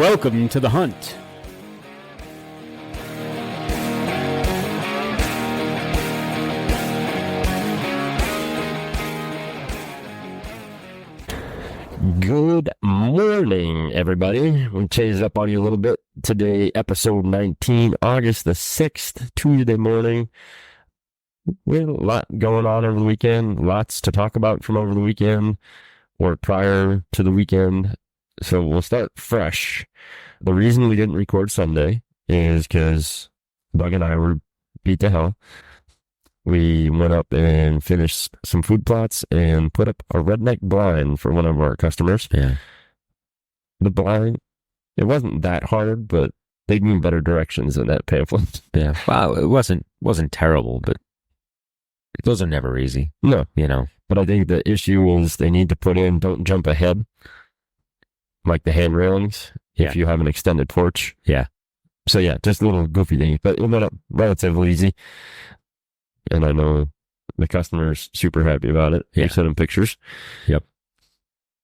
Welcome to the hunt. Good morning, everybody. We'll change it up on you a little bit. Today, episode 19, August the 6th, Tuesday morning. We had a lot going on over the weekend, lots to talk about from over the weekend or prior to the weekend. So we'll start fresh. The reason we didn't record Sunday is because Bug and I were beat to hell. We went up and finished some food plots and put up a redneck blind for one of our customers. Yeah. The blind, it wasn't that hard, but they knew better directions than that pamphlet. Yeah. Wow. It wasn't terrible, but those are never easy. No. You know. But I think the issue is they need to put in don't jump ahead, like the hand railings, if you have an extended porch. Yeah. So yeah, just a little goofy thing, but it went up relatively easy. And I know the customer's super happy about it. Yeah. They sent him pictures. Yep.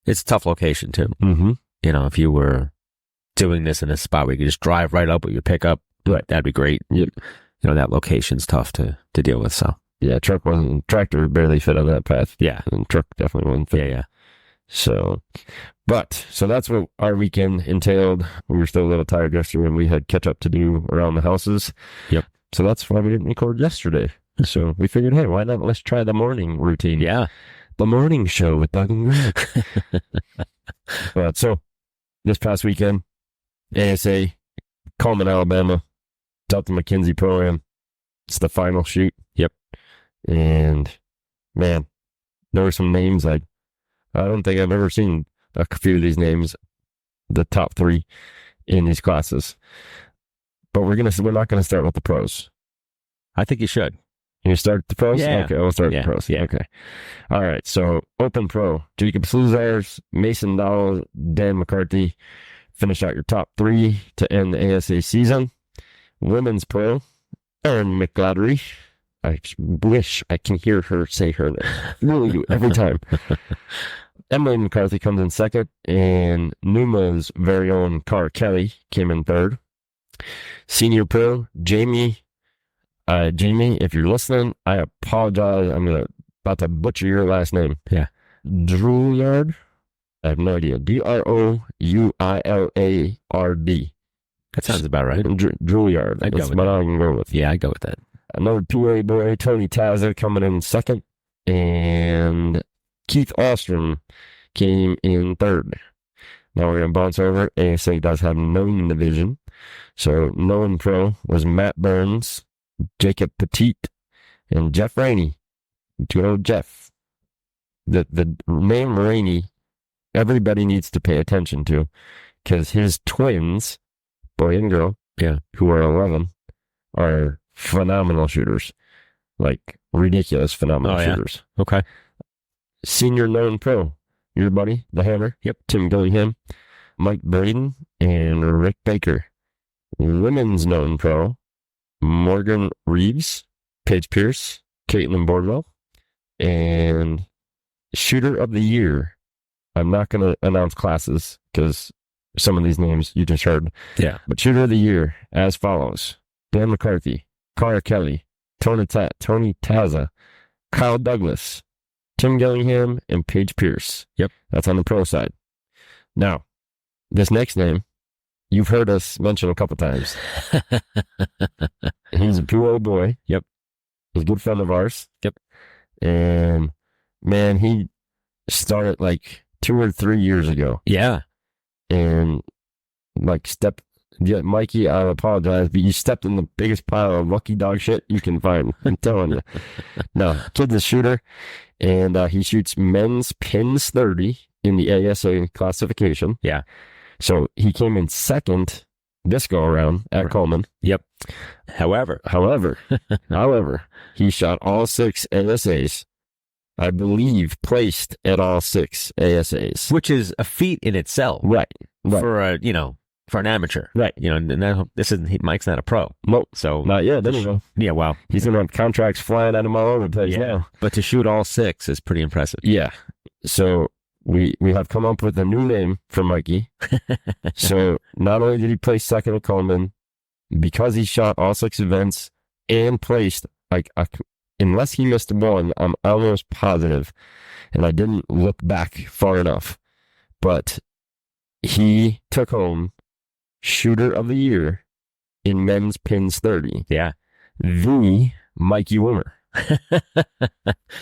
It's a tough location too. Mm-hmm. You know, if you were doing this in a spot where you could just drive right up with your pickup, right, that'd be great. Yep. You know, that location's tough to deal with. So yeah, tractor barely fit on that path. Yeah. And truck definitely wasn't fit. Yeah. So that's what our weekend entailed. We were still a little tired yesterday and we had catch up to do around the houses. Yep. So that's why we didn't record yesterday. So we figured, hey, why not? Let's try the morning routine. Yeah. The morning show with Doug and Greg. But so this past weekend, ASA, Cullman, Alabama, Delta McKenzie program. It's the final shoot. Yep. And man, there were some names I don't think I've ever seen a few of these names, the top three in these classes. But we're not gonna start with the pros. I think you should. You start the pros? Yeah. Okay, we'll start with the pros. Yeah. Okay. All right. So open pro, Jacob Slusarz, Mason Dowell, Dan McCarthy. Finish out your top three to end the ASA season. Women's pro, Erin McCladdery. I wish I can hear her say her name. Really do every time. Emily McCarthy comes in second, and Numa's very own Cara Kelly came in third. Senior pro, Jamie, if you're listening, I apologize. I'm about to butcher your last name. Yeah. Drouilard. I have no idea. Drouilard. That sounds about right. Drouilard. That's what I can go with. Yeah, I go with that. Another 2A boy, Tony Taza, coming in second. And Keith Ahlstrom came in third. Now we're going to bounce over. ASA does have known division. So known pro was Matt Burns, Jacob Petit, and Jeff Raney. Good old Jeff. The name Raney, everybody needs to pay attention to, because his twins, boy and girl, who are 11, are phenomenal shooters. Like, ridiculous phenomenal shooters. Okay. Senior known pro, your buddy, the Hammer. Yep. Tim Gillingham, Mike Braden, and Rick Baker. Women's known pro, Morgan Reeves, Paige Pierce, Caitlin Bordwell, and shooter of the year. I'm not going to announce classes because some of these names you just heard. Yeah. But shooter of the year as follows: Dan McCarthy, Cara Kelly, Tony Taza, Kyle Douglas, Tim Gillingham, and Paige Pierce. Yep. That's on the pro side. Now, this next name, you've heard us mention a couple times. He's a 2-0 boy. Yep. He's a good friend of ours. Yep. And, man, he started like 2 or 3 years ago. Yeah. And, like, Mikey, I apologize, but you stepped in the biggest pile of lucky dog shit you can find. I'm telling you. No, kid's a shooter, and he shoots men's pins 30 in the ASA classification. Yeah. So he came in second this go around at Cullman. Yep. However, he shot all 6 ASAs. I believe placed at all 6 ASAs, which is a feat in itself, right? For for an amateur, right? And Mike's not a pro. Nope. So not yet. Anyway. Yeah. Well, he's gonna have contracts flying at him all over the place. Yeah. Now. But to shoot all 6 is pretty impressive. Yeah. So we have come up with a new name for Mikey. So not only did he place second at Cullman, because he shot all 6 events and placed, like, unless he missed one, I'm almost positive, and I didn't look back far enough, but he took home Shooter of the Year in men's pins 30. Yeah. The Mikey Wimmer.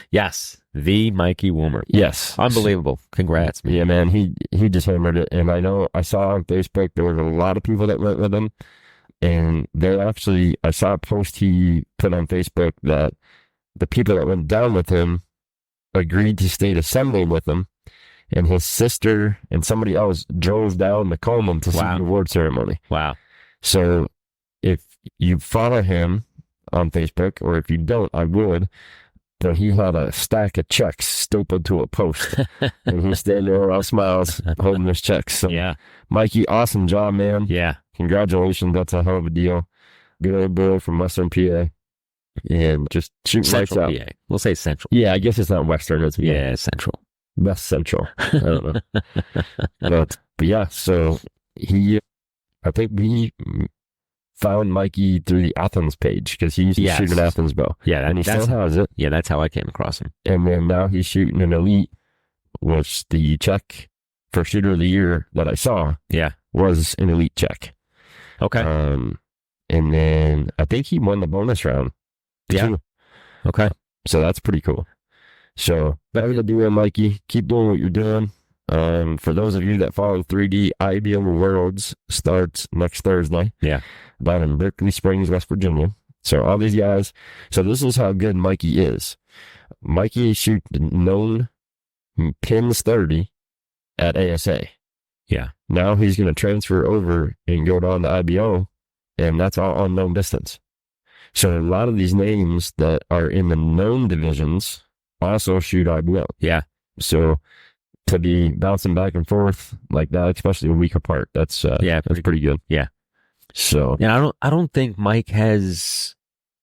Yes. The Mikey Wimmer. Yes. Unbelievable. Congrats, man. Yeah, man. He just hammered it. And I saw on Facebook there were a lot of people that went with him. And I saw a post he put on Facebook that the people that went down with him agreed to stay to Sunday with him. And his sister and somebody else drove down to Cullman to see the award ceremony. Wow. So if you follow him on Facebook, or if you don't, I would, but he had a stack of checks stapled to a post. And he's standing there all smiles, holding his checks. So, yeah. Mikey, awesome job, man. Yeah. Congratulations. That's a hell of a deal. Good old boy from Western PA. And just shoot lights out. PA. We'll say Central. Yeah, I guess it's not Western. It's Central. West Central. I don't know. but yeah, so I think we found Mikey through the Athens page, because he used to shoot an Athens bow. Yeah, and he still has it. Yeah, that's how I came across him. And then now he's shooting an Elite, which the check for Shooter of the Year that I saw was an Elite check. Okay. And then I think he won the bonus round. Yeah. Too. Okay. So that's pretty cool. So better to do it, Mikey. Keep doing what you're doing. For those of you that follow 3D, IBM Worlds starts next Thursday. Yeah. Down in Berkeley Springs, West Virginia. So all these guys. So this is how good Mikey is. Mikey shoots known pins 30 at ASA. Yeah. Now he's going to transfer over and go down to IBO, and that's all unknown distance. So a lot of these names that are in the known divisions also shoot IBO. Yeah. So to be bouncing back and forth like that, especially a week apart, that's pretty good. Yeah. So and I don't think Mike does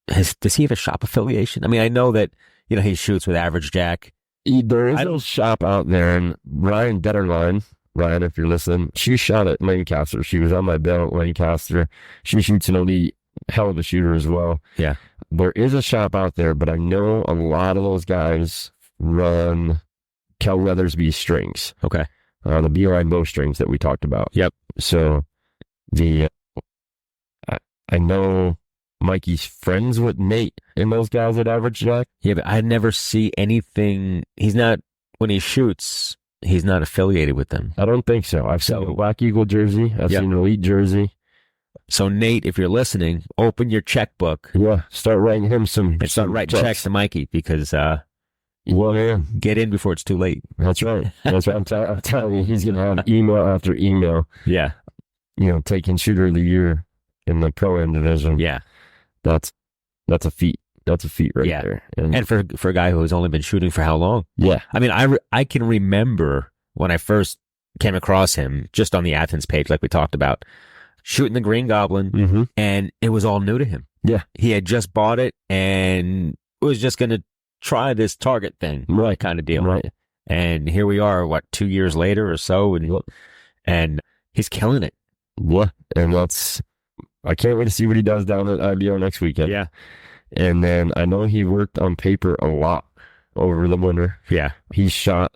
he have a shop affiliation? I mean, I know that, he shoots with Average Jack. There is a shop out there, and Ryan Detterline, if you're listening, she shot at Lancaster. She was on my belt at Lancaster. She shoots an Elite, hell of a shooter as well. Yeah. There is a shop out there, but I know a lot of those guys run Kel Weathersby strings. Okay. The B-line bow strings that we talked about. Yep. So I know Mikey's friends with Nate and those guys at Average Jack. Yeah, but I never see anything. When he shoots, he's not affiliated with them. I don't think so. I've seen a Black Eagle jersey. I've seen an Elite jersey. So Nate, if you're listening, open your checkbook. Yeah, start writing him some. And start writing checks to Mikey, because get in before it's too late. That's right. That's right. I'm telling you, he's gonna have email after email. Yeah. Taking Shooter of the Year in the pro-am division. Yeah. That's a feat. That's a feat right there. And for a guy who has only been shooting for how long? Yeah. I mean, I can remember when I first came across him, just on the Athens page, like we talked about, shooting the Green Goblin, and it was all new to him. Yeah. He had just bought it and was just going to try this target thing, right, kind of deal. Right. And here we are, 2 years later or so, and he's killing it. Yeah. And I can't wait to see what he does down at IBO next weekend. Yeah. And then I know he worked on paper a lot over the winter. Yeah. He shot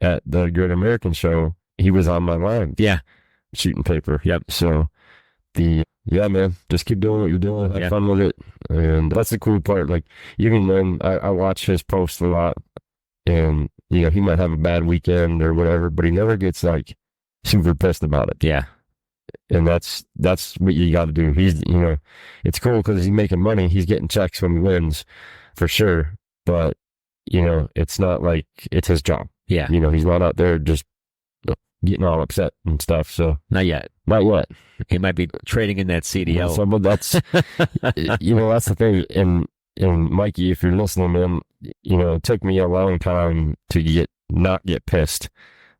at the Great American Show. He was on my line. Yeah. Shooting paper. Yep. So man, just keep doing what you're doing. Have fun with it. And that's the cool part. Like, even when I watch his posts a lot, and, he might have a bad weekend or whatever, but he never gets super pissed about it. Yeah. And that's what you got to do. He's, it's cool because he's making money. He's getting checks when he wins, for sure. But, it's not like it's his job. Yeah. He's not out there just getting all upset and stuff. So not yet. Not yet. He might be trading in that CDL. That's, that's the thing. And Mikey, if you're listening, man, it took me a long time to not get pissed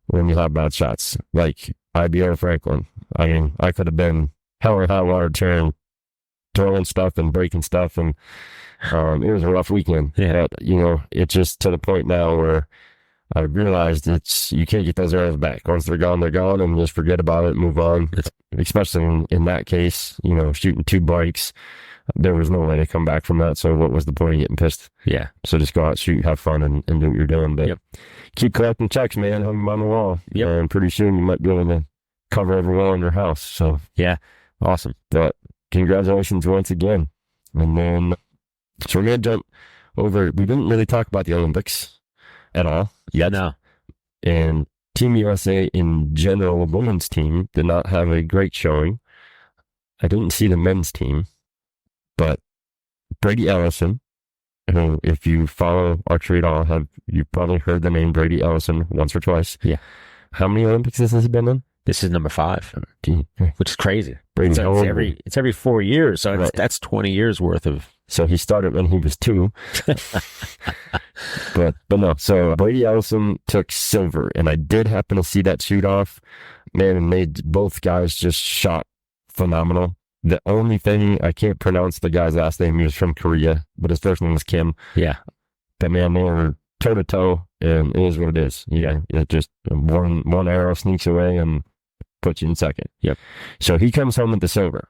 when you have bad shots. Like IBO Franklin. I mean, I could have been hell or high water turn, throwing stuff and breaking stuff, and it was a rough weekend. Yeah. But, it's just to the point now where I realized you can't get those arrows back. Once they're gone, and just forget about it, move on. Especially in that case, shooting 2 bikes, there was no way to come back from that. So what was the point of getting pissed? Yeah. So just go out, shoot, have fun, and do what you're doing. But keep collecting checks, man. Hang them on the wall. Yep. And pretty soon you might be able to cover every wall in your house. So yeah, awesome. But congratulations once again. And then, so we're going to jump over. We didn't really talk about the Olympics at all. Yeah, no. And Team USA in general, the women's team, did not have a great showing. I didn't see the men's team, but Brady Ellison, who, if you follow archery at all, you've probably heard the name Brady Ellison once or twice. Yeah. How many Olympics has he been in? This is number 5, which is crazy. Brady's it's every 4 years, so that's 20 years worth of. So he started when he was 2. but no. So Brady Ellison took silver, and I did happen to see that shoot off. Man, and both guys just shot phenomenal. The only thing, I can't pronounce the guy's last name. He was from Korea, but his first name was Kim. Yeah. But man, they were toe to toe, and it is what it is. Yeah. It just one arrow sneaks away and puts you in second. Yep. So he comes home with the silver.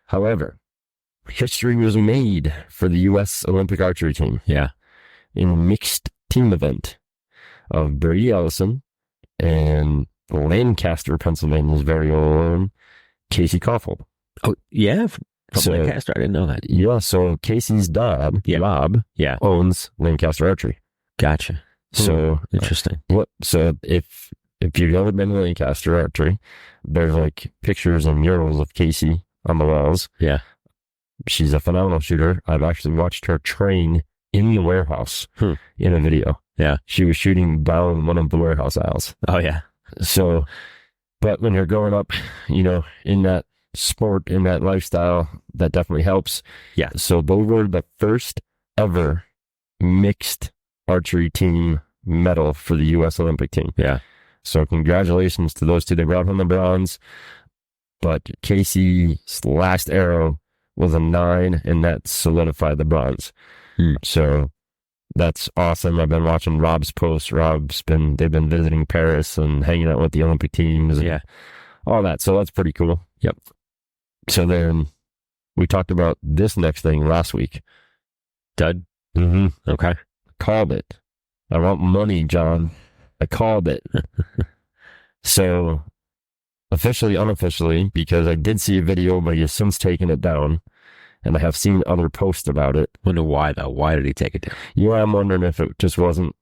However, history was made for the U.S. Olympic archery team. Yeah. In a mixed team event of Brady Ellison and Lancaster, Pennsylvania's very own Casey Kaufhold. Oh, yeah? From Lancaster? I didn't know that. Yeah, so Casey's dad, Rob, owns Lancaster Archery. Gotcha. So interesting. So if you've ever been to Lancaster Archery, there's like pictures and murals of Casey on the walls. Yeah. She's a phenomenal shooter. I've actually watched her train in the warehouse in a video. Yeah. She was shooting down one of the warehouse aisles. Oh, yeah. So, but when you're growing up, in that sport, in that lifestyle, that definitely helps. Yeah. So they were the first ever mixed archery team medal for the U.S. Olympic team. Yeah. So congratulations to those two. They brought home the bronze, but Casey's last arrow was a 9, and that solidified the bronze. So that's awesome. I've been watching Rob's posts. They've been visiting Paris and hanging out with the Olympic teams and all that. So that's pretty cool. Yep. So then we talked about this next thing last week. Dud. Mm-hmm. Okay. Called it. I want money, John. I called it. So officially, unofficially, because I did see a video, but he's since taken it down. And I have seen other posts about it. Wonder why, though? Why did he take it down? Yeah, I'm wondering if it just wasn't,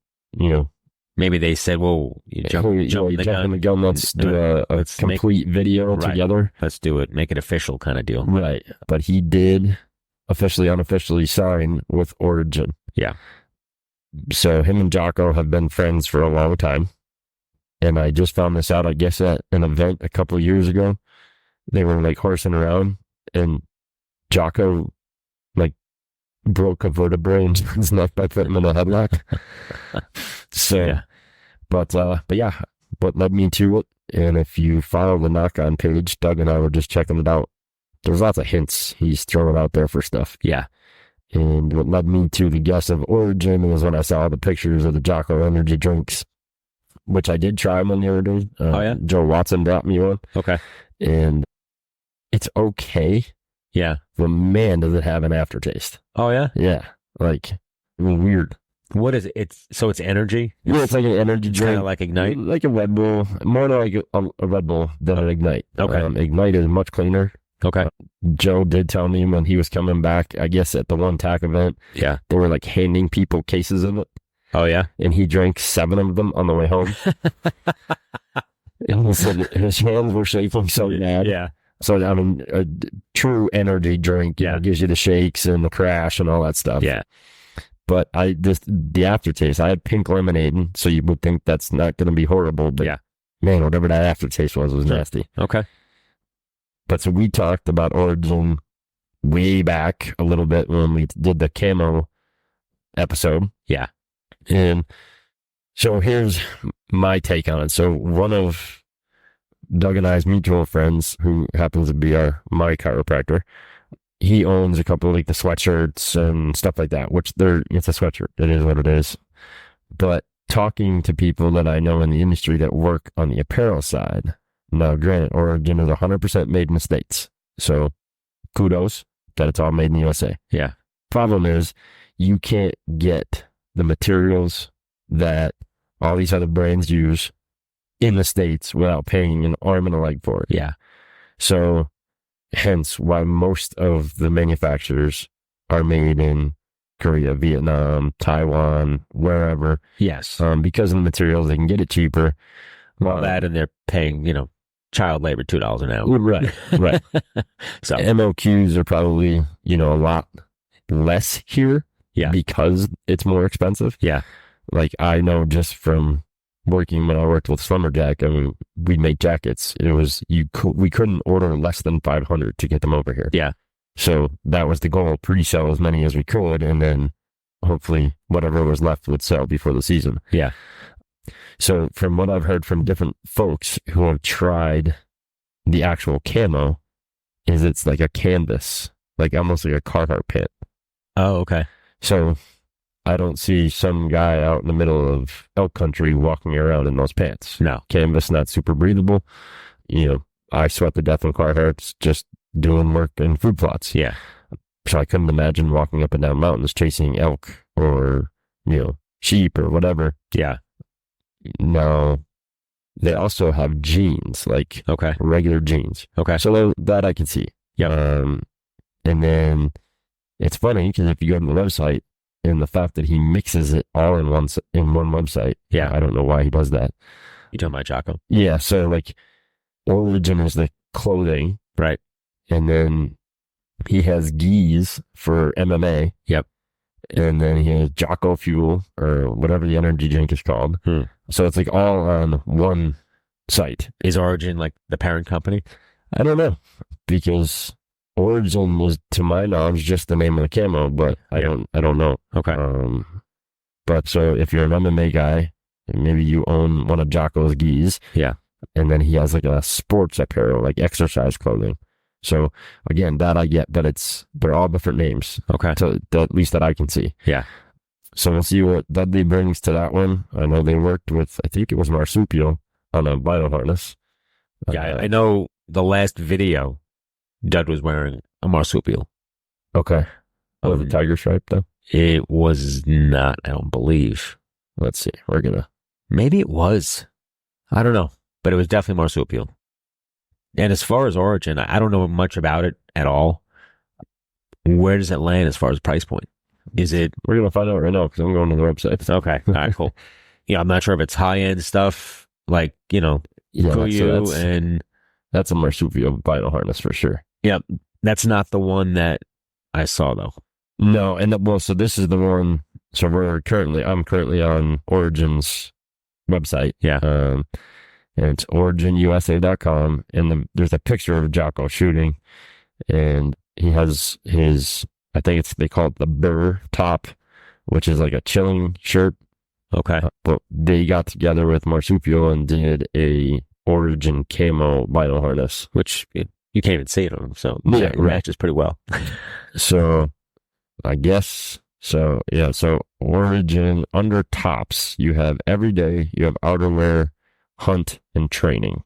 maybe they said, well, you jump in the gun. Let's do a complete video together. Let's do it. Make it official kind of deal. Right. But he did officially, unofficially sign with Origin. Yeah. So him and Jocko have been friends for a long time. And I just found this out, I guess, at an event a couple of years ago. They were like horsing around, and Jocko broke a vertebrae in his neck by putting him in a headlock. So, but yeah, what led me to it, and if you follow the Knock On page, Doug and I were just checking it out. There's lots of hints he's throwing out there for stuff. Yeah. And what led me to the guess of Origin was when I saw the pictures of the Jocko energy drinks, which I did try one the other day. Joe Watson brought me one. Okay. And it's okay. Yeah. But man, does it have an aftertaste. Oh, yeah? Yeah. Weird. What is it? It's energy? Yeah, it's like an energy drink. Kind of like Ignite? Like a Red Bull. More like a Red Bull than an Ignite. Okay. Ignite is much cleaner. Okay. Joe did tell me when he was coming back, I guess at the one TAC event, they were handing people cases of it. Oh, yeah? And he drank 7 of them on the way home. His hands were shaking so bad. Yeah. So, I mean, a true energy drink, gives you the shakes and the crash and all that stuff. Yeah. But the aftertaste, I had pink lemonade, so you would think that's not going to be horrible. But man, whatever that aftertaste was nasty. Okay. But so we talked about Origin way back a little bit when we did the camo episode. Yeah. And so here's my take on it. So one of Doug and I's mutual friends, who happens to be my chiropractor, he owns a couple of the sweatshirts and stuff like that, which it's a sweatshirt. It is what it is. But talking to people that I know in the industry that work on the apparel side. Now, granted, Origin is 100% made in the States. So kudos that it's all made in the USA. Yeah. Problem is, you can't get the materials that all these other brands use in the States without paying an arm and a leg for it. Yeah. So, hence why most of the manufacturers are made in Korea, Vietnam, Taiwan, wherever. Yes. Because of the materials, they can get it cheaper. Well, that and they're paying, child labor $2 an hour. Right, right. So MOQs are probably, a lot less here. Yeah. Because it's more expensive. Yeah. Like I know just from working when I worked with Slumberjack, I mean, we'd make jackets. It was, we couldn't order less than 500 to get them over here. Yeah. So that was the goal, pre-sell as many as we could, and then hopefully whatever was left would sell before the season. Yeah. So from what I've heard from different folks who have tried the actual camo, is it's like a canvas, like almost like a Carhartt pant. Oh, okay. So I don't see some guy out in the middle of elk country walking around in those pants. No. Canvas, not super breathable. I sweat to death in Carhartts just doing work in food plots. Yeah. So I couldn't imagine walking up and down mountains chasing elk or, sheep or whatever. Yeah. Now, they also have jeans, like Okay. regular jeans. Okay. So that I can see. Yeah. And then it's funny because if you go to the website and the fact that he mixes it all in one website. Yeah. I don't know why he does that. You talking about Jocko? Yeah. So like Origin is the clothing. Right. And then he has Geese for MMA. Yep. And then he has Jocko Fuel or whatever the energy drink is called. So it's like all on one site. Is Origin like the parent company? I don't know, because Origin was, to my knowledge, just the name of the camo, but I don't know. Okay. But so if you're an MMA guy, maybe you own one of Jocko's Geese. Yeah. And then he has like a sports apparel, like exercise clothing. So again, that I get, but they're all different names. Okay. So at least that I can see. Yeah. So we'll see what Dudley brings to that one. I know they worked with, I think it was Marsupial on a bio harness. Yeah, I know the last video, Dud was wearing a marsupial. Okay. Was it tiger stripe though? It was not, I don't believe. Let's see. Maybe it was. I don't know, but it was definitely marsupial. And as far as Origin, I don't know much about it at all. Where does it land as far as price point? Is it? We're going to find out right now because I'm going to the website. Okay. All right, cool. I'm not sure if it's high-end stuff like, Kuyu and... That's a marsupial vinyl harness for sure. Yeah. That's not the one that I saw though. No. So this is the one. So I'm currently on Origin's website. Yeah. And it's originusa.com. And there's a picture of Jocko shooting. And he has I think they call it the Burr top, which is like a chilling shirt. Okay. But they got together with Marsupial and did a Origin camo vinyl harness, which you can't even see it on them. So it matches pretty well. So I guess, so Origin under tops, you have everyday, you have outerwear, hunt, and training.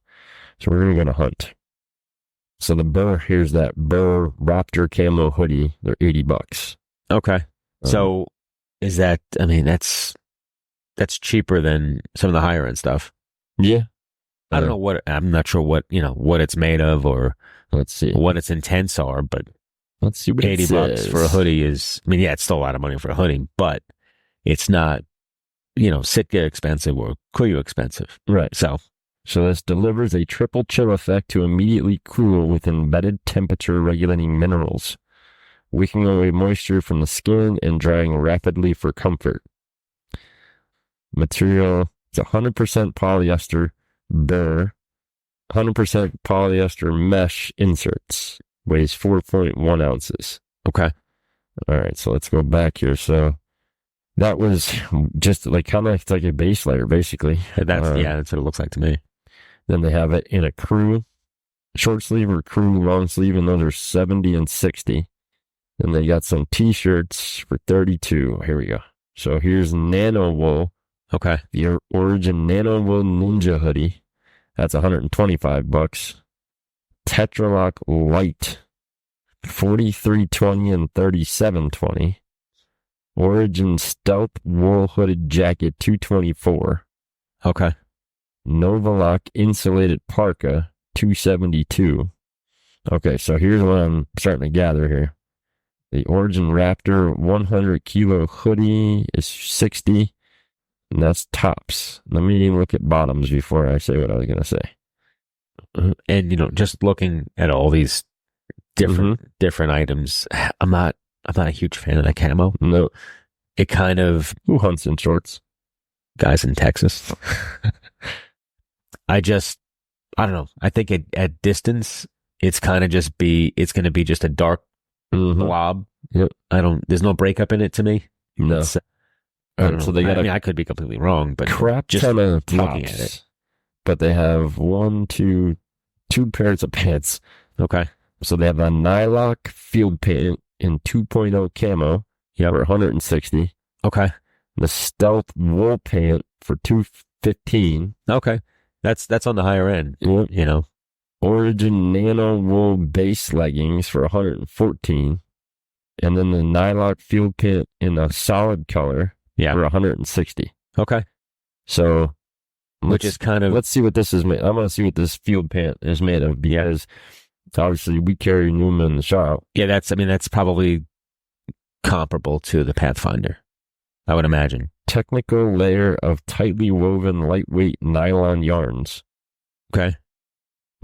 So we're going to go to hunt. So here's that Burr Raptor camo hoodie. They're $80. Okay. So is that, that's cheaper than some of the higher end stuff. Yeah. I don't know I'm not sure what it's made of or let's see what its intents are, but let's see what $80 for a hoodie is, it's still a lot of money for a hoodie, but it's not, Sitka expensive or Kuyu expensive. Right. So this delivers a triple chill effect to immediately cool with embedded temperature regulating minerals, wicking away moisture from the skin and drying rapidly for comfort. Material, it's 100% polyester Burr, 100% polyester mesh inserts, weighs 4.1 ounces. Okay. All right, so let's go back here. So that was just like kind of like a base layer, basically. That's what it looks like to me. Then they have it in a crew short sleeve or crew long sleeve, and those are $70 and $60. Then they got some t-shirts for $32. Here we go. So here's nano wool. Okay. The Origin Nano Wool Ninja hoodie, that's $125. Tetralock Light, $43.20 and $37.20. Origin Stealth Wool Hooded Jacket, $224. Okay. Novalock Insulated Parka, $272. Okay, so here's what I'm starting to gather here. The Origin Raptor 100 kilo hoodie is $60, and that's tops. Let me look at bottoms before I say what I was going to say. And just looking at all these different items, I'm not a huge fan of that camo. No. It kind of Who hunts in shorts? Guys in Texas. I don't know. I think at distance, it's kind of it's going to be just a dark blob. Yep. There's no breakup in it to me. No. So they got I could be completely wrong, but crap just ton of looking tops, at it. But they have two pairs of pants. Okay. So they have a Nylock field paint in 2.0 camo for $160. Okay. The Stealth wool paint for $215. Okay. That's on the higher end. Yep. Origin Nano Wool base leggings for $114. And then the Nylock field paint in a solid color for $160. Okay. So which is kind of, let's see what this is made. I'm going to see what this field paint is made of, because obviously we carry Numa in the shop. Yeah, that's probably comparable to the Pathfinder, I would imagine. Technical layer of tightly woven lightweight nylon yarns. Okay.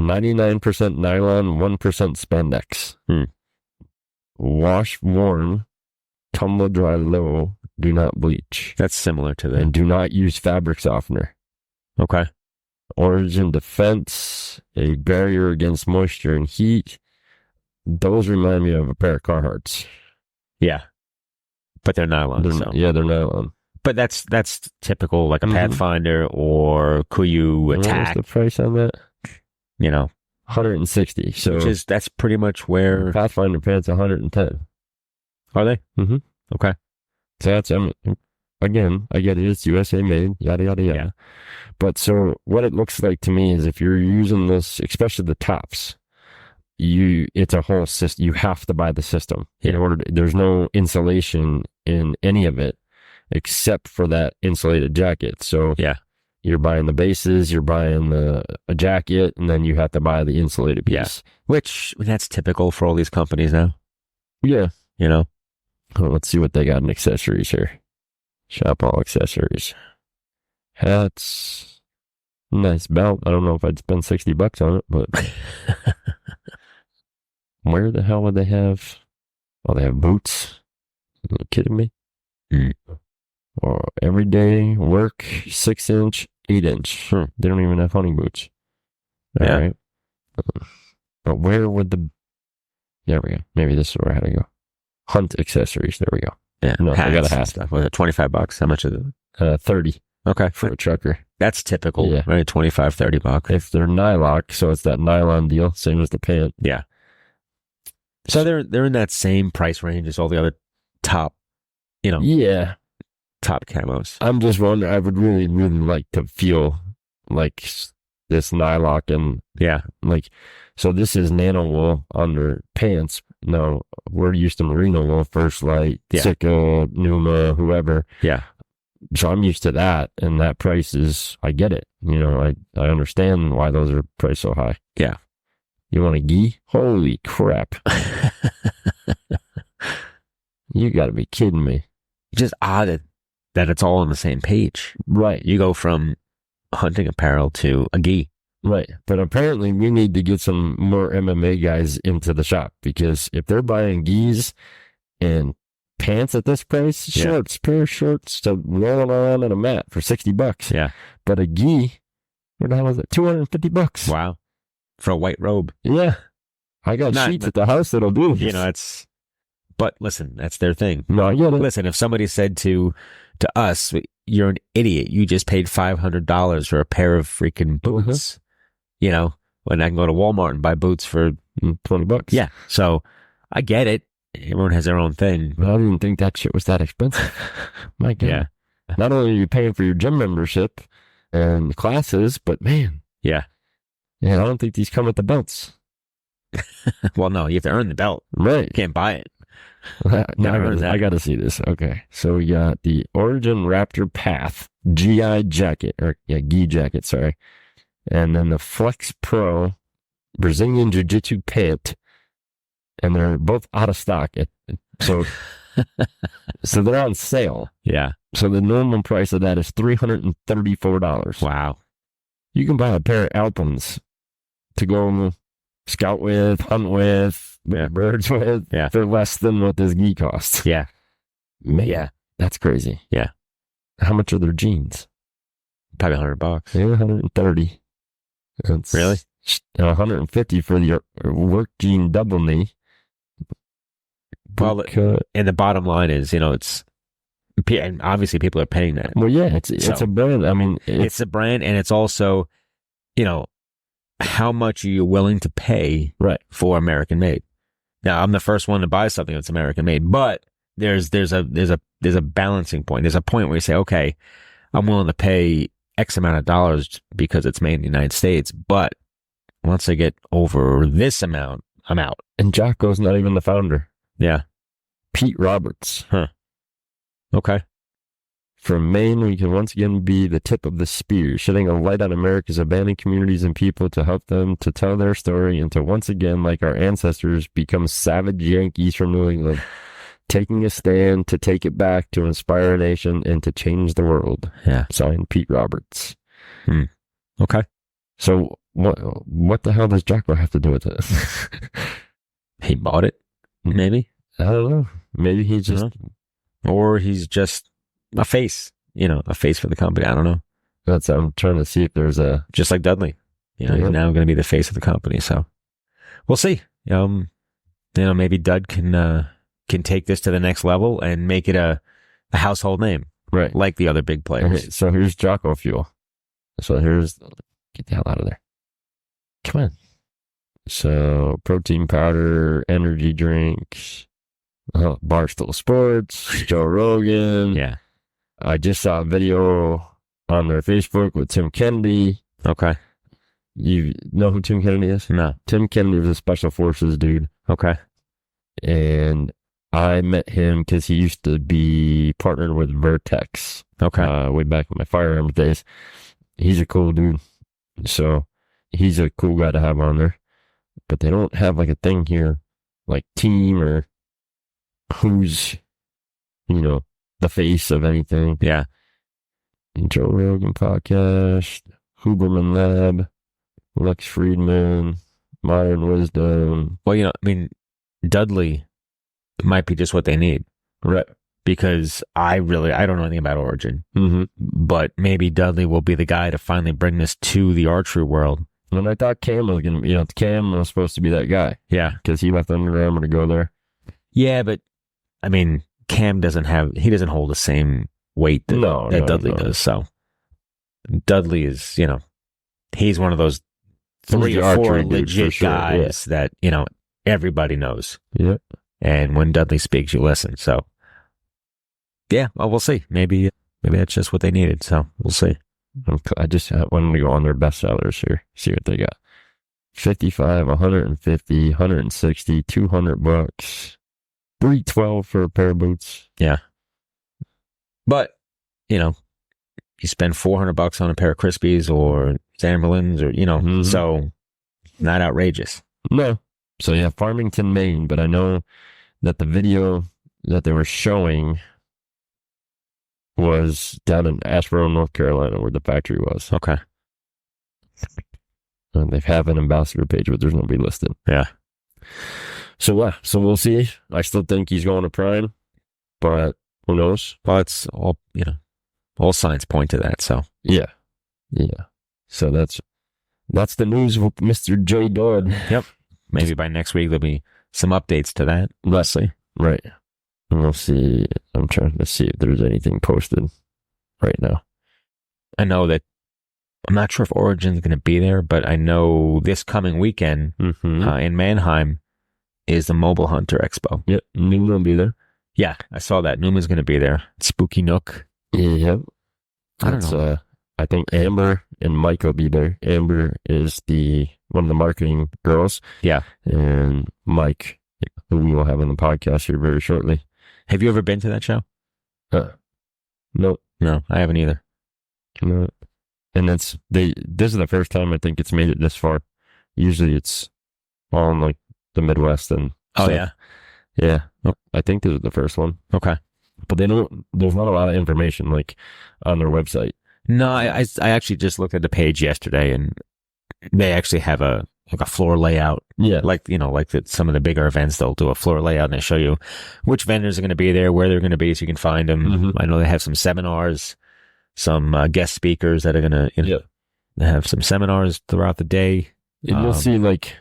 99% nylon, 1% spandex. Wash worn, tumble dry low, do not bleach. That's similar to And do not use fabric softener. Okay. Origin Defense, a barrier against moisture and heat. Those remind me of a pair of Carhartts. Yeah. But they're nylon. They're nylon. But that's typical, like a Pathfinder or Kuiu Attack. What's the price on that? $160. So that's pretty much where Pathfinder pants $110. Are they? Mm-hmm. Okay. So that's again, I get it. It's USA made. Yada yada yada. Yeah. But so what it looks like to me is if you're using this, especially the tops, it's a whole system. You have to buy the system in order. There's no insulation in any of it except for that insulated jacket. So you're buying the bases, you're buying a jacket, and then you have to buy the insulated piece. Which that's typical for all these companies now. Yeah. Well, let's see what they got in accessories here. Shop all accessories. Hats. Nice belt. I don't know if I'd spend $60 on it, but where the hell would they have? Oh, they have boots. Are you kidding me? Or everyday work, 6-inch, 8-inch. They don't even have hunting boots. All right. But where would there we go. Maybe this is where I had to go. Hunt accessories. There we go. Yeah. No, I got a hat. Stuff. Was it $25? How much is it? 30. Okay. For a trucker. That's typical, right? $25, $30. If they're Nylock, so it's that nylon deal, same as the pant. Yeah. So they're in that same price range as all the other top, top camos. I'm just wondering, I would really, really like to feel like this Nylock and so this is nano wool under pants. No, we're used to merino wool, First Light, Sika, Numa, whoever. Yeah. So I'm used to that, and that price I get it. I understand why those are priced so high. Yeah. You want a gi? Holy crap. You gotta be kidding me. Just odd that it's all on the same page. Right. You go from hunting apparel to a gi. Right. But apparently we need to get some more MMA guys into the shop, because if they're buying gis and pants at this price, pair of shorts to rolling around on a mat for $60. Yeah. But a gi, where the hell is it? $250. Wow. For a white robe. Yeah. I got sheets at the house that'll do this. But listen, that's their thing. No, I get it. Listen, if somebody said to us, you're an idiot, you just paid $500 for a pair of freaking boots, when I can go to Walmart and buy boots for $20. Yeah. So I get it. Everyone has their own thing. But I didn't think that shit was that expensive. My God. Yeah. Not only are you paying for your gym membership and classes, but man, Yeah. I don't think these come with the belts. Well, no, you have to earn the belt. Right. You can't buy it. Now I got to see this. Okay. So we got the Origin Raptor Path GI jacket, gi jacket, sorry. And then the Flex Pro Brazilian Jiu-Jitsu pant. And they're both out of stock. So they're on sale. Yeah. So the normal price of that is $334. Wow. You can buy a pair of Alpins to go scout with, hunt with, birds with, for less than what this gi costs. Yeah. Man, that's crazy. Yeah. How much are their jeans? Probably $100. Yeah, 130. It's Really? 150 for the work jean double knee. Well, and the bottom line is, it's, and obviously people are paying that. Well, yeah, it's a brand. I mean, it's a brand, and it's also, how much are you willing to pay for American made? Now, I'm the first one to buy something that's American made, but there's a balancing point. There's a point where you say, okay, I'm willing to pay X amount of dollars because it's made in the United States, but once I get over this amount, I'm out. And Jocko's not even the founder. Yeah. Pete Roberts. Huh. Okay. From Maine, we can once again be the tip of the spear, shedding a light on America's abandoned communities and people to help them to tell their story and to once again, like our ancestors, become savage Yankees from New England, taking a stand to take it back, to inspire a nation, and to change the world. Yeah. Signed, Pete Roberts. Okay. So what the hell does Jocko have to do with this? He bought it, maybe? I don't know. Maybe he's just... Or he's just a face, a face for the company. I don't know. I'm trying to see if there's a... Just like Dudley. He's now going to be the face of the company. So we'll see. Maybe Dud can take this to the next level and make it a household name. Right. Like the other big players. Okay, so here's Jocko Fuel. So get the hell out of there. Come on. So protein powder, energy drinks, Barstool Sports, Joe Rogan. Yeah. I just saw a video on their Facebook with Tim Kennedy. Okay. You know who Tim Kennedy is? No. Tim Kennedy was a special forces dude. Okay. And I met him because he used to be partnered with Vertex. Okay. Way back in my firearms days. He's a cool dude. So he's a cool guy to have on there. But they don't have like a thing here, like team or who's, the face of anything. Yeah. Joe Rogan podcast, Huberman Lab, Lex Friedman, Modern Wisdom. Well, Dudley might be just what they need. Right. Because I don't know anything about Origin. Mm-hmm. But maybe Dudley will be the guy to finally bring this to the archery world. And I thought Cam was going to be, Cam was supposed to be that guy. Yeah. Because he left Under Armour to go there. Yeah, but, Cam doesn't hold the same weight that Dudley does. So, Dudley is, he's one of those 3 or 4 legit guys that, everybody knows. Yeah. And when Dudley speaks, you listen. So, yeah, well, we'll see. Maybe that's just what they needed. So, we'll see. I just wanted to go on their best sellers here, see what they got. 55, 150, 160, $200, $312 for a pair of boots. Yeah. But, you spend $400 on a pair of Crispies or Zamberlins or, so not outrageous. No. So yeah, Farmington, Maine, but I know that the video that they were showing was down in Asheboro, North Carolina, where the factory was. Okay. And they have an ambassador page, but there's nobody listed. Yeah. So we'll see. I still think he's going to Prime, but who knows? Well, it's all, all signs point to that, so. Yeah. So that's the news with Mr. J. Dodd. Yep. Maybe by next week there'll be some updates to that. Let's see. Right. And we'll see. I'm trying to see if there's anything posted right now. I know that I'm not sure if Origin's going to be there, but I know this coming weekend in Mannheim is the Mobile Hunter Expo. Yep. Newman will be there. Yeah, I saw that. Newman's going to be there. Spooky Nook. Yep. I don't know. I think Amber and Mike will be there. Amber is one of the marketing girls. Yeah. And Mike, who we will have on the podcast here very shortly. Have you ever been to that show? No. No, I haven't either. No. And this is the first time I think it's made it this far. Usually it's all in like the Midwest and Oh, yeah. Yeah. Oh. I think this is the first one. Okay. But there's not a lot of information like on their website. No, I actually just looked at the page yesterday, and they actually have a floor layout. Yeah. Like some of the bigger events, they'll do a floor layout and they show you which vendors are going to be there, where they're going to be, so you can find them. Mhm. I know they have some seminars, some guest speakers that are going to they have some seminars throughout the day. And you'll see like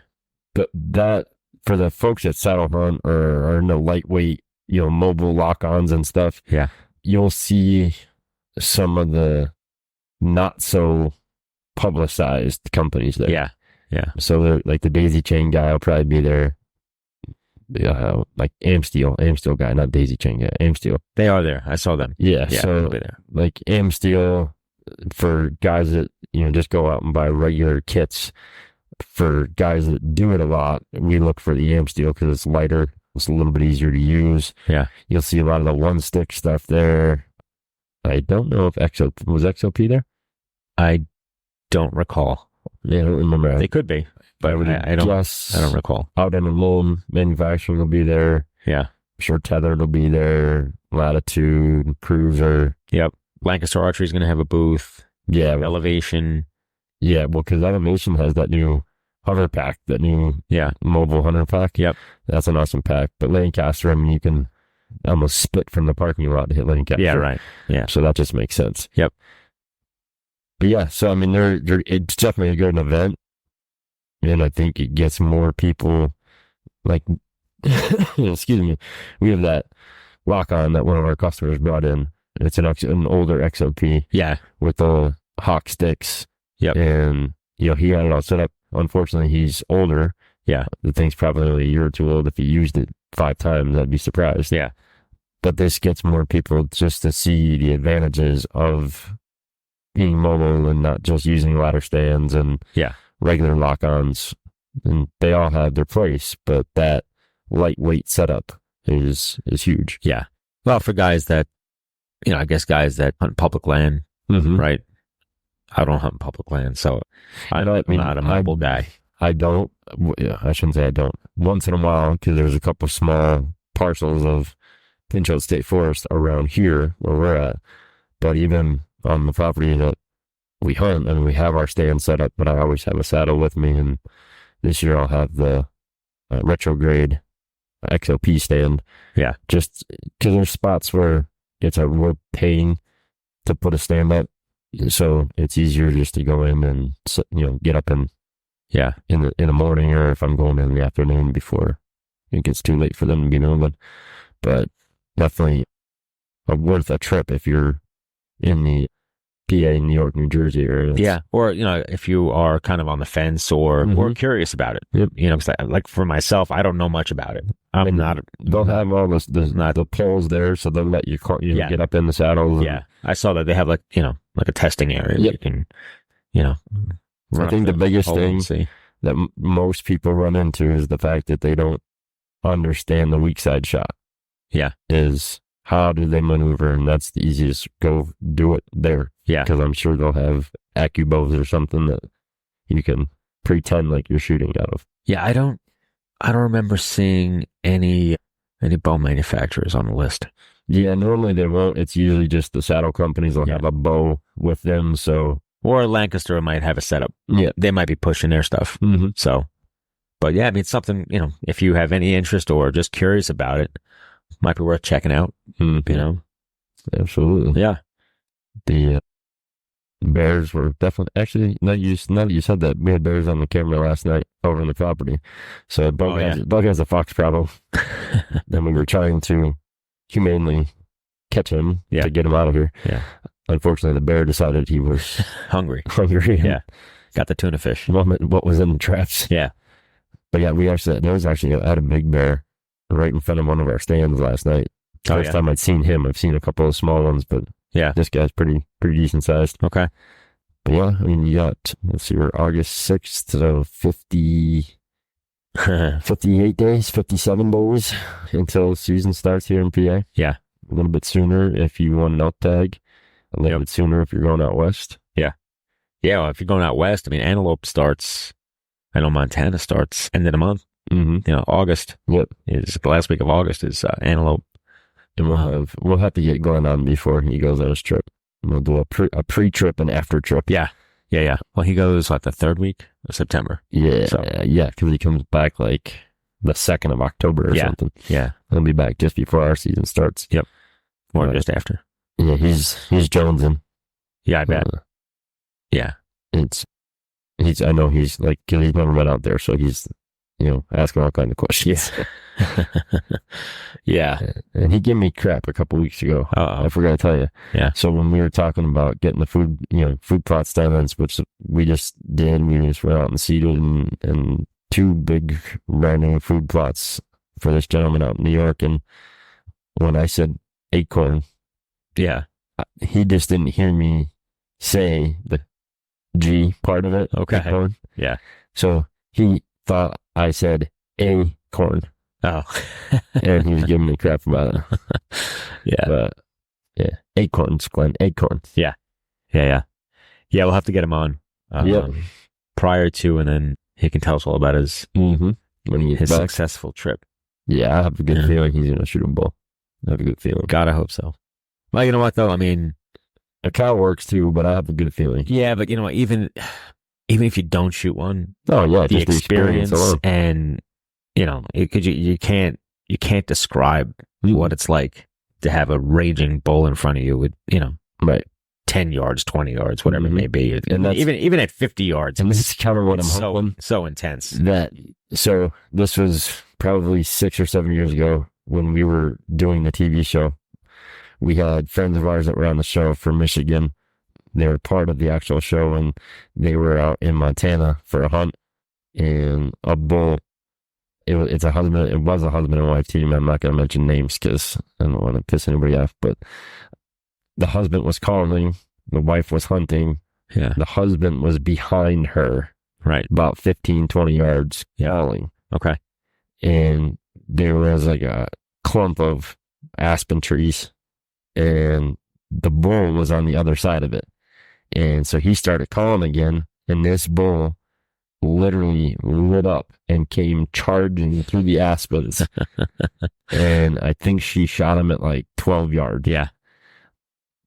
that for the folks at Saddle Hunt or are in the lightweight, mobile lock-ons and stuff. Yeah. You'll see some of the not so publicized companies there. Yeah. Yeah. So like the daisy chain guy will probably be there. Like Amsteel guy, not daisy chain guy, Amsteel. They are there. I saw them. Yeah. Yeah, So they'll be there. like Amsteel for guys that, just go out and buy regular kits. For guys that do it a lot, we look for the Amsteel because it's lighter. It's a little bit easier to use. Yeah. You'll see a lot of the one stick stuff there. I don't know if was XOP there? I don't recall. Yeah, I don't remember. They could be, but I don't recall. Out in the Loam manufacturing will be there. Yeah. I'm sure Tethered will be there. Latitude, Cruiser. Yep. Lancaster Archery is going to have a booth. Yeah. Elevation. Yeah, well, because Elevation has that new hunter pack, that new mobile hunter pack. Yep. That's an awesome pack. But Lancaster, I mean, you can almost split from the parking lot to hit Lancaster. Yeah, right. Yeah. So that just makes sense. Yep. But yeah, so I mean, it's definitely a good event. And I think it gets more people like, excuse me, we have that lock-on that one of our customers brought in. It's an older XOP. Yeah. With the hawk sticks. Yep. And, he had it all set up. Unfortunately, he's older. Yeah. The thing's probably only a year or two old. If he used it 5 times, I'd be surprised. Yeah. But this gets more people just to see the advantages of being mobile and not just using ladder stands and regular lock-ons. And they all have their place, but that lightweight setup is huge. Yeah. Well, for guys that, I guess guys that hunt public land, right? I don't hunt public land, so I'm not a mobile guy. I don't. I shouldn't say I don't. Once in a while, because there's a couple small parcels of Pinchot State Forest around here where we're at. But even on the property that we hunt, and we have our stand set up, but I always have a saddle with me. And this year I'll have the retrograde XOP stand. Yeah. Just because there's spots where we're paying to put a stand up. So it's easier just to go in and, get up in the morning, or if I'm going in the afternoon before it gets too late for them to be moving. But definitely worth a trip if you're in the PA, New York, New Jersey area. Yeah. Or, if you are kind of on the fence or curious about it, yep. Because like for myself, I don't know much about it. I'm not. They'll have all the poles there, so they'll let you get up in the saddles. Yeah. I saw that they have like a testing area. Yep. Where you can, I think the biggest thing that most people run into is the fact that they don't understand the weak side shot. Yeah. Is how do they maneuver? And that's the easiest. Go do it there. Yeah. Because I'm sure they'll have AccuBows or something that you can pretend like you're shooting out of. Yeah. I don't remember seeing any bow manufacturers on the list. Yeah. Normally they won't. It's usually just the saddle companies will have a bow with them. So. Or Lancaster might have a setup. Yeah. They might be pushing their stuff. Mm-hmm. So, but yeah, I mean, it's something, if you have any interest or just curious about it, might be worth checking out, Absolutely. Yeah. The bears were definitely, actually, now that you said that, we had bears on the camera last night over on the property. So Bug has a fox problem. And we were trying to humanely catch him to get him out of here. Yeah. Unfortunately, the bear decided he was hungry. Yeah. Got the tuna fish. What was in the traps. Yeah. But yeah, I had a big bear right in front of one of our stands last night. First time I'd seen him. I've seen a couple of small ones, but Yeah. This guy's pretty decent sized. Okay. But yeah, I mean, you got, let's see, we're August 6th, so 58 days, 57 days until season starts here in PA. Yeah. A little bit sooner if you want an out tag, a little bit sooner if you're going out west. Yeah. Yeah, well, if you're going out west, I mean, Antelope starts, I know Montana starts end of the month. Mm-hmm. August. Yep. Is the last week of August is Antelope. And we'll have to get Glenn on before he goes on his trip. We'll do a pre-trip and after trip. Yeah. Well, he goes the third week of September. Yeah, because he comes back like the 2nd of October or something. Yeah. He'll be back just before our season starts. Yep. Or just after. Yeah, he's jonesing. Yeah, I bet. Yeah. I know he's like, 'cause he's never been out there, so he's, asking all kinds of questions. Yeah. And he gave me crap a couple weeks ago. I forgot to tell you. Yeah. So when we were talking about getting the food, food plot stands, which we just did, we just went out and seeded and 2 big brand new food plots for this gentleman out in New York. And when I said acorn, yeah, he just didn't hear me say the G part of it. Okay. Acorn. Yeah. So he thought I said acorn. Oh. And he was giving me crap about it. Yeah. But yeah, acorns, Glenn, acorns. Yeah, we'll have to get him on prior to, and then he can tell us all about his when he his back. successful trip. Yeah, I have a good feeling he's going to shoot a bull. I have a good feeling. God, I hope so. Well, you know what, though? I mean, a cow works too, but I have a good feeling. Yeah, but you know what? Even if you don't shoot one, the just experience alone. And you can't describe what it's like to have a raging bull in front of you with right 10 yards, 20 yards, whatever it may be, and even at 50 yards. And this is kind of what I'm hoping. So intense. So this was probably 6 or 7 years ago when we were doing the TV show. We had friends of ours that were on the show from Michigan. They were part of the actual show, and they were out in Montana for a hunt, and a bull. It was a husband and wife team. I'm not going to mention names because I don't want to piss anybody off, but the husband was calling, the wife was hunting. Yeah. The husband was behind her. Right. About 15, 20 yards calling. Okay. And there was like a clump of aspen trees, and the bull was on the other side of it. And so he started calling again, and this bull literally lit up and came charging through the aspens. And I think she shot him at like 12 yards. Yeah.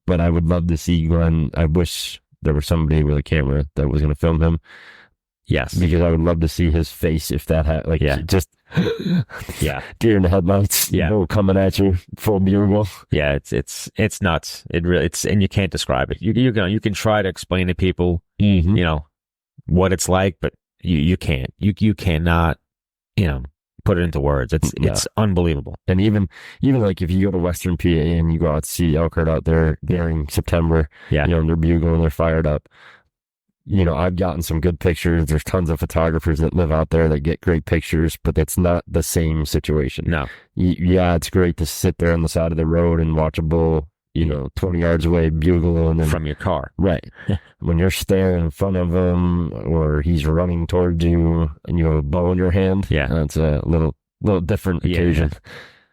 But I would love to see Glenn. I wish there was somebody with a camera that was going to film him. Yes. Because I would love to see his face if that had, just deer in the headlights, coming at you, full bugle. Yeah, it's nuts. It really, and you can't describe it. You can try to explain to people, what it's like, but you can't. You cannot, put it into words. It's unbelievable. And even like if you go to Western PA and you go out to see elk herd out there during September, they're bugling, they're fired up. I've gotten some good pictures. There's tons of photographers that live out there that get great pictures, but that's not the same situation. No. It's great to sit there on the side of the road and watch a bull, 20 yards away, bugle. And then, from your car. Right. When you're staring in front of him or he's running towards you and you have a bow in your hand, that's a little different occasion.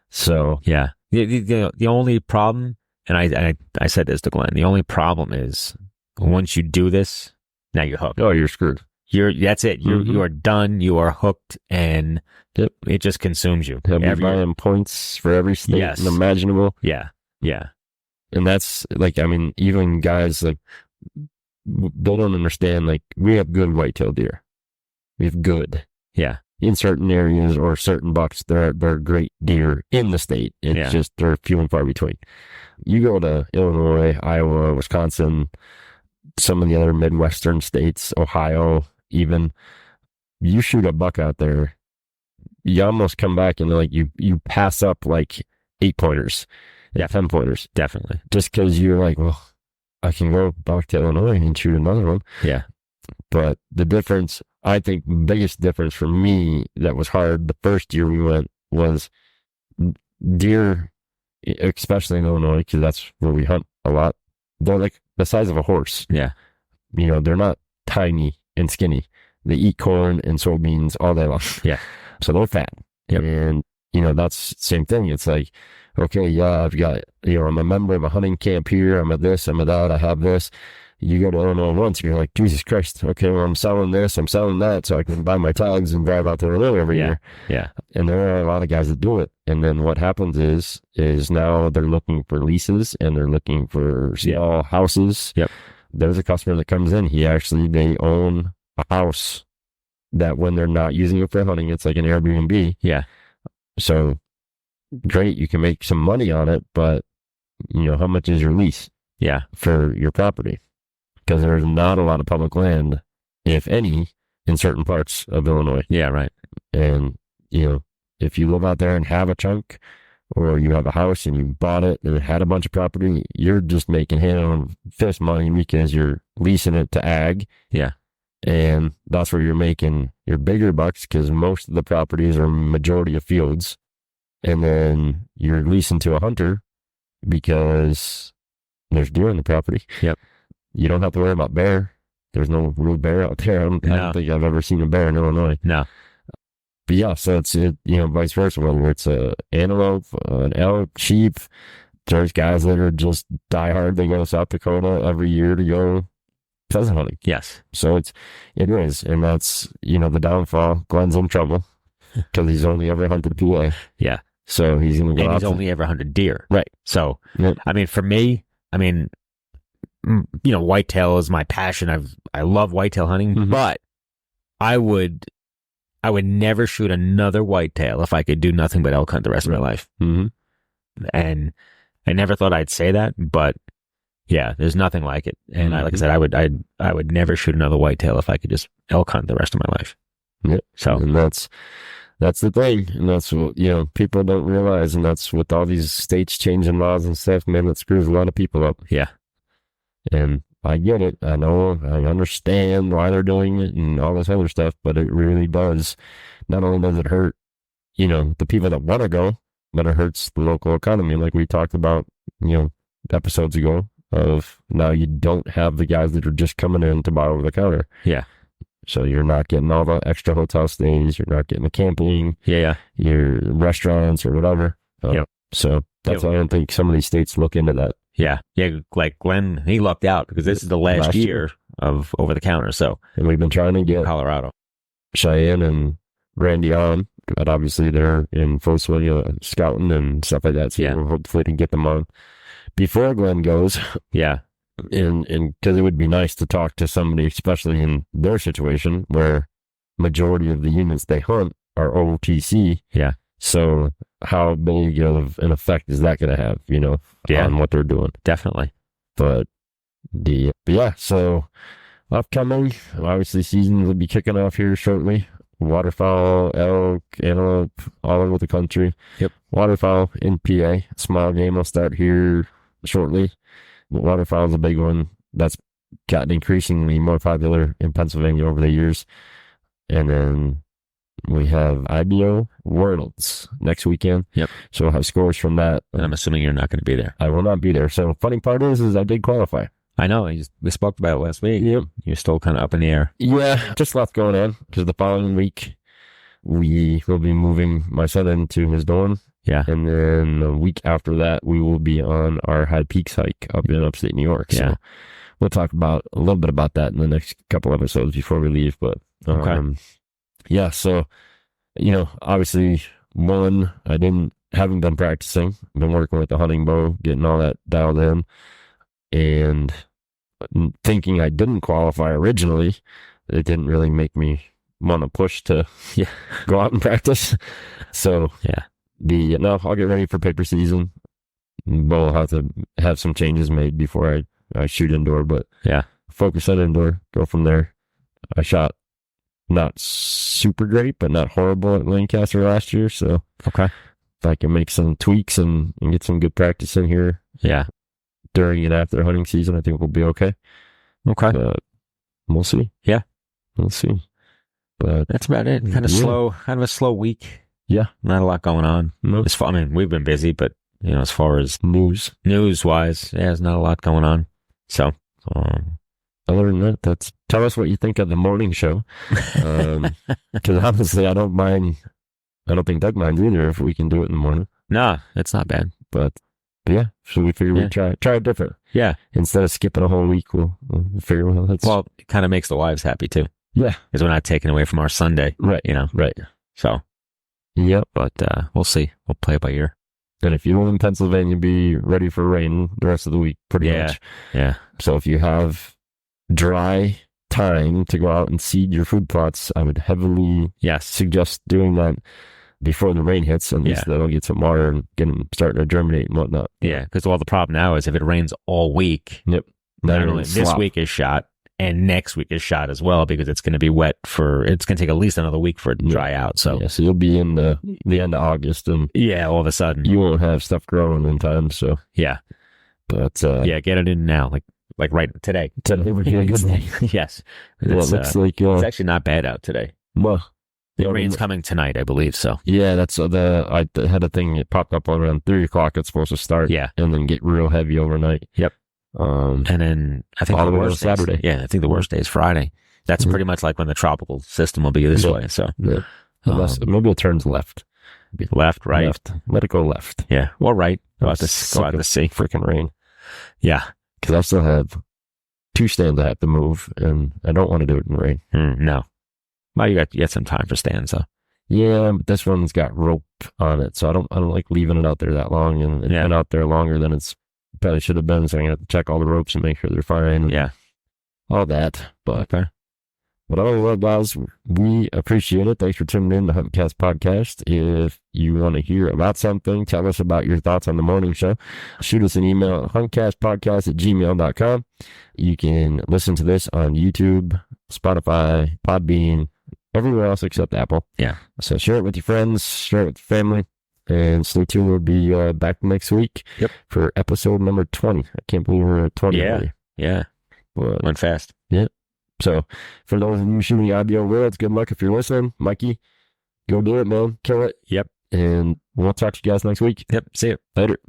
So. Yeah. The only problem, and I said this to Glenn, the only problem is once you do this, now you're hooked. Oh, you're screwed. That's it. You are done. You are hooked, and it just consumes you. He'll be buying points for every state imaginable. Yeah. And that's even guys they don't understand. We have good whitetail deer. We have good. Yeah. In certain areas or certain bucks, they're great deer in the state. It's just they're few and far between. You go to Illinois, Iowa, Wisconsin, some of the other Midwestern states, Ohio, even, you shoot a buck out there, you almost come back and you pass up 8-pointers, 10-pointers. Definitely. Just because you're like, well, I can go back to Illinois and shoot another one. Yeah. But the difference, I think the biggest difference for me that was hard the first year we went was deer, especially in Illinois, because that's where we hunt a lot. they're like the size of a horse. Yeah. They're not tiny and skinny. They eat corn and soybeans all day long. Yeah. So they're fat. Yep. And, that's the same thing. It's like, okay, yeah, I've got, I'm a member of a hunting camp here. I'm at this, I'm at that, I have this. You go to Illinois once, and you're like, Jesus Christ, okay, well, I'm selling this, I'm selling that, so I can buy my tags and drive out to Illinois every year. Yeah. And there are a lot of guys that do it. And then what happens is now they're looking for leases and they're looking for small houses. Yep. There's a customer that comes in. They own a house that when they're not using it for hunting, it's like an Airbnb. Yeah. So great, you can make some money on it, but how much is your lease? Yeah. For your property? Because there's not a lot of public land, if any, in certain parts of Illinois. Yeah, right. And, if you live out there and have a chunk, or you have a house and you bought it and it had a bunch of property, you're just making hand over fist money because you're leasing it to ag. Yeah. And that's where you're making your bigger bucks, because most of the properties are majority of fields. And then you're leasing to a hunter because there's deer on the property. Yep. You don't have to worry about bear. There's no real bear out there. I don't think I've ever seen a bear in Illinois. No. But yeah, so it's, vice versa, whether it's an antelope, an elk, sheep. There's guys that are just diehard. They go to South Dakota every year to go pheasant hunting. Yes. So it is. And that's, the downfall. Glenn's in trouble because he's only ever hunted PA. Yeah. So he's going to go and he's only ever hunted deer. Right. So, for me, whitetail is my passion. I love whitetail hunting, but I would never shoot another whitetail if I could do nothing but elk hunt the rest of my life. Mm-hmm. And I never thought I'd say that, but yeah, there's nothing like it. And like I said, I would never shoot another whitetail if I could just elk hunt the rest of my life. Yeah. So, and that's the thing. And that's what, people don't realize. And that's with all these states changing laws and stuff, man, that screws a lot of people up. Yeah. And I get it. I know. I understand why they're doing it and all this other stuff, but it really does. Not only does it hurt, the people that want to go, but it hurts the local economy. Like we talked about, episodes ago of now you don't have the guys that are just coming in to buy over the counter. Yeah. So you're not getting all the extra hotel stays. You're not getting the camping. Yeah. Your restaurants or whatever. So that's why I don't think some of these states look into that. Yeah. Yeah. Like Glenn, he lucked out because this is the last year of over the counter. So, and we've been trying to get Colorado, Cheyenne and Randy on, but obviously they're in full swing scouting and stuff like that. So we'll hopefully to get them on before Glenn goes. Yeah. And because it would be nice to talk to somebody, especially in their situation where majority of the units they hunt are OTC. Yeah. So how big of an effect is that going to have, on what they're doing? Definitely. But yeah, so upcoming, obviously seasons will be kicking off here shortly. Waterfowl, elk, antelope, all over the country. Yep. Waterfowl in PA, small game will start here shortly. Waterfowl is a big one that's gotten increasingly more popular in Pennsylvania over the years. And then we have IBO Worlds next weekend. Yep. So we'll have scores from that. And I'm assuming you're not going to be there. I will not be there. So funny part is I did qualify. I know. We spoke about it last week. Yep. You're still kind of up in the air. Yeah. Just lots going on because the following week we will be moving my son into his dorm. Yeah. And then a week after that, we will be on our High Peaks hike up in upstate New York. So we'll talk about a little bit about that in the next couple episodes before we leave. But yeah, so, obviously, haven't been practicing. Been working with the hunting bow, getting all that dialed in. And thinking I didn't qualify originally, it didn't really make me want to push to go out and practice. So, I'll get ready for paper season. We'll have to have some changes made before I shoot indoor, but focus on indoor, go from there. I shot not super great, but not horrible at Lancaster last year. So if I can make some tweaks and get some good practice in here during and after hunting season, I think we'll be okay. But we'll see. Yeah. We'll see. But that's about it. Kind of a slow week. Yeah. Not a lot going on. No. We've been busy, but as far as news wise, there's not a lot going on. So, other than that, tell us what you think of the morning show. Because honestly, I don't mind. I don't think Doug minds either if we can do it in the morning. nah, it's not bad. But yeah, so we figure we'd try it different. Yeah. Instead of skipping a whole week, we'll figure Well, it kind of makes the wives happy too. Yeah. Because we're not taking away from our Sunday. Right. Right. So. Yep. But we'll see. We'll play it by ear. And if you live in Pennsylvania, be ready for rain the rest of the week, pretty much. Yeah. So if you have dry time to go out and seed your food plots, I would heavily suggest doing that before the rain hits. At least they'll get some water and starting to germinate and whatnot. Yeah, because the problem now is if it rains all week, not only this week is shot and next week is shot as well because it's going to be wet it's going to take at least another week for it to dry out. So so you'll be in the end of August and all of a sudden you won't have stuff growing in time. So but get it in now, like right today. Today would be a good day. Yes. Well, it looks like it's actually not bad out today. Well, the rain's coming tonight, I believe. So that's I had a thing. It popped up around 3:00. It's supposed to start. And then get real heavy overnight. Yep. And then I think all the way to Saturday. I think the worst day is Friday. That's pretty much like when the tropical system will be this way. So unless maybe it turns left, right. Left. Let it go left. Yeah. Well, right. Go out to sea. Freaking rain. Yeah. Because I still have 2 stands I have to move, and I don't want to do it in the rain. No. Well, you got some time for stands, though. Yeah, but this one's got rope on it, so I don't like leaving it out there that long, and it's been out there longer than it's probably should have been. So I'm gonna have to check all the ropes and make sure they're fine. Yeah, all that. But otherwise, we appreciate it. Thanks for tuning in to the Huntcast podcast. If you want to hear about something, tell us about your thoughts on the morning show. Shoot us an email at huntcastpodcast@gmail.com. You can listen to this on YouTube, Spotify, Podbean, everywhere else except Apple. Yeah. So share it with your friends, share it with your family, and stay tuned. We'll be back next week for episode number 20. I can't believe we're at 20 already. Yeah. But, went fast. Yeah. So for those of you shooting audio worlds, good luck if you're listening. Mikey, go do it, man. Kill it. Yep. And we'll talk to you guys next week. Yep. See you. Later.